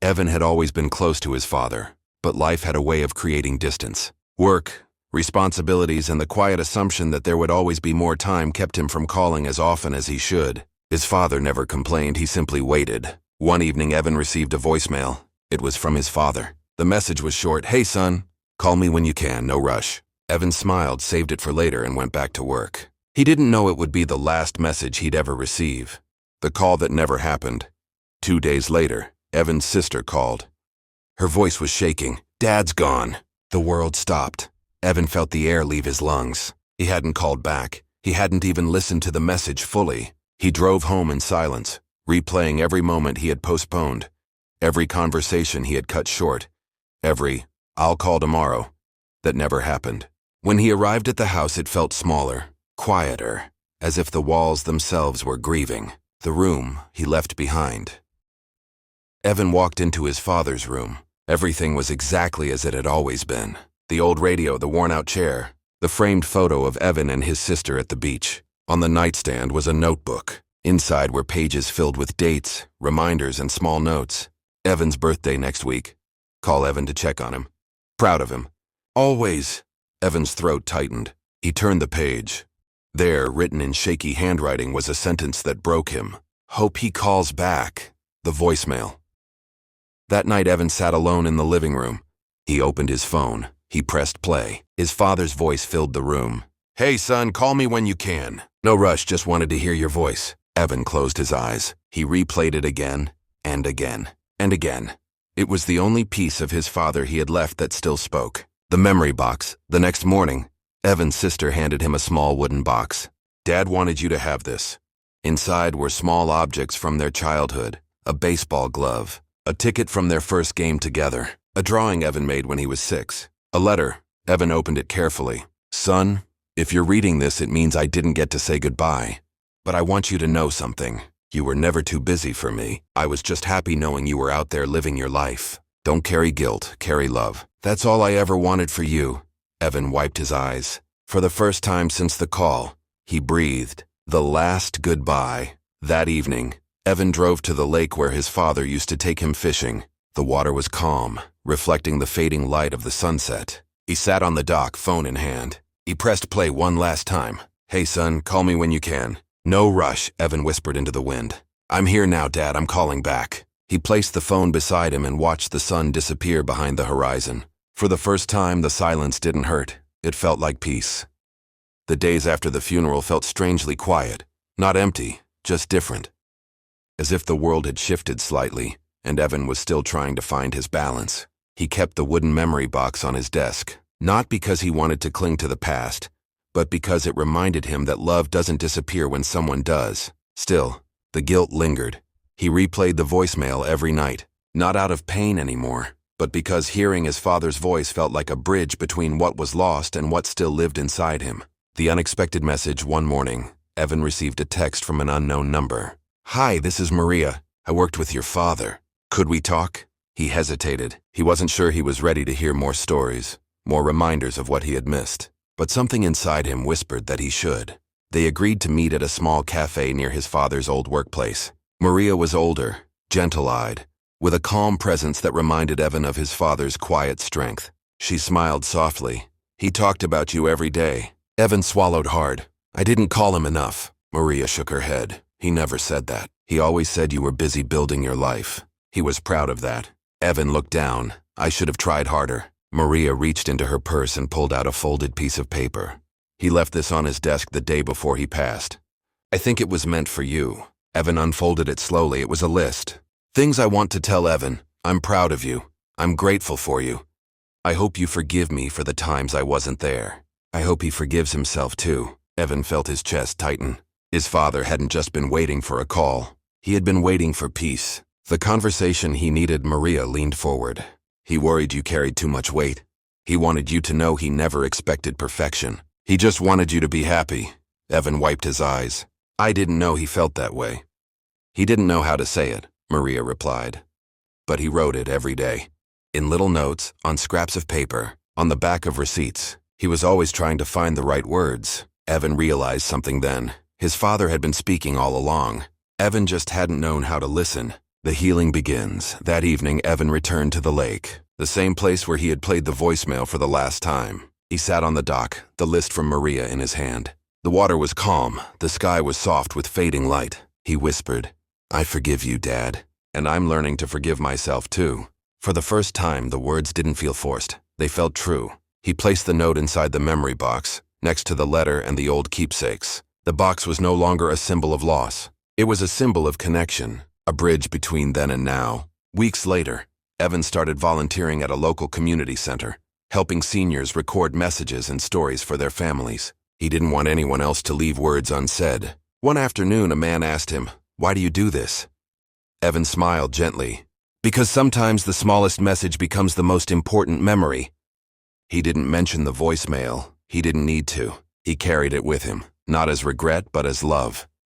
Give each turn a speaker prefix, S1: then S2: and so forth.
S1: Evan had always been close to his father, but life had a way of creating distance. Work, responsibilities, and the quiet assumption that there would always be more time kept him from calling as often as he should. His father never complained, he simply waited. One evening, Evan received a voicemail. It was from his father. The message was short. "Hey son, call me when you can, no rush." Evan smiled, saved it for later, and went back to work. He didn't know it would be the last message he'd ever receive. The call that never happened. 2 days later, Evan's sister called. Her voice was shaking. "Dad's gone." The world stopped. Evan felt the air leave his lungs. He hadn't called back. He hadn't even listened to the message fully. He drove home in silence, replaying every moment he had postponed, every conversation he had cut short, every "I'll call tomorrow" that never happened. When he arrived at the house, it felt smaller, quieter, as if the walls themselves were grieving. The room he left behind. Evan walked into his father's room. Everything was exactly as it had always been. The old radio, the worn-out chair, the framed photo of Evan and his sister at the beach. On the nightstand was a notebook. Inside were pages filled with dates, reminders, and small notes. Evan's birthday next week. Call Evan to check on him. Proud of him. Always. Evan's throat tightened. He turned the page. There, written in shaky handwriting, was a sentence that broke him. "Hope he calls back." The voicemail. That night, Evan sat alone in the living room. He opened his phone. He pressed play. His father's voice filled the room. "Hey son, call me when you can. No rush, just wanted to hear your voice." Evan closed his eyes. He replayed it again, and again, and again. It was the only piece of his father he had left that still spoke. The memory box. The next morning, Evan's sister handed him a small wooden box. "Dad wanted you to have this." Inside were small objects from their childhood, a baseball glove, a ticket from their first game together, a drawing Evan made when he was 6, a letter. Evan opened it carefully. "Son, if you're reading this, it means I didn't get to say goodbye. But I want you to know something. You were never too busy for me. I was just happy knowing you were out there living your life. Don't carry guilt, carry love. That's all I ever wanted for you." Evan wiped his eyes. For the first time since the call, he breathed. The last goodbye. That evening, Evan drove to the lake where his father used to take him fishing. The water was calm, reflecting the fading light of the sunset. He sat on the dock, phone in hand. He pressed play one last time. "Hey son, call me when you can." "No rush," Evan whispered into the wind. "I'm here now, Dad, I'm calling back." He placed the phone beside him and watched the sun disappear behind the horizon. For the first time, the silence didn't hurt. It felt like peace. The days after the funeral felt strangely quiet. Not empty, just different. As if the world had shifted slightly, and Evan was still trying to find his balance. He kept the wooden memory box on his desk, not because he wanted to cling to the past, but because it reminded him that love doesn't disappear when someone does. Still, the guilt lingered. He replayed the voicemail every night, not out of pain anymore, but because hearing his father's voice felt like a bridge between what was lost and what still lived inside him. The unexpected message. One morning, Evan received a text from an unknown number. "Hi, this is Maria. I worked with your father. Could we talk?" He hesitated. He wasn't sure he was ready to hear more stories, more reminders of what he had missed. But something inside him whispered that he should. They agreed to meet at a small cafe near his father's old workplace. Maria was older, gentle-eyed, with a calm presence that reminded Evan of his father's quiet strength. She smiled softly. "He talked about you every day." Evan swallowed hard. "I didn't call him enough." Maria shook her head. "He never said that. He always said you were busy building your life. He was proud of that." Evan looked down. "I should have tried harder." Maria reached into her purse and pulled out a folded piece of paper. "He left this on his desk the day before he passed. I think it was meant for you." Evan unfolded it slowly. It was a list. "Things I want to tell Evan. I'm proud of you. I'm grateful for you. I hope you forgive me for the times I wasn't there. I hope he forgives himself too." Evan felt his chest tighten. His father hadn't just been waiting for a call. He had been waiting for peace. The conversation he needed. Maria leaned forward. "He worried you carried too much weight. He wanted you to know he never expected perfection. He just wanted you to be happy." Evan wiped his eyes. "I didn't know he felt that way." "He didn't know how to say it," Maria replied. "But he wrote it every day. In little notes, on scraps of paper, on the back of receipts. He was always trying to find the right words." Evan realized something then. His father had been speaking all along. Evan just hadn't known how to listen. The healing begins. That evening, Evan returned to the lake, the same place where he had played the voicemail for the last time. He sat on the dock, the list from Maria in his hand. The water was calm, the sky was soft with fading light. He whispered, "I forgive you, Dad. And I'm learning to forgive myself, too." For the first time, the words didn't feel forced. They felt true. He placed the note inside the memory box, next to the letter and the old keepsakes. The box was no longer a symbol of loss. It was a symbol of connection, a bridge between then and now. Weeks later, Evan started volunteering at a local community center, helping seniors record messages and stories for their families. He didn't want anyone else to leave words unsaid. One afternoon, a man asked him, "Why do you do this?" Evan smiled gently. "Because sometimes the smallest message becomes the most important memory." He didn't mention the voicemail. He didn't need to. He carried it with him, not as regret, but as love.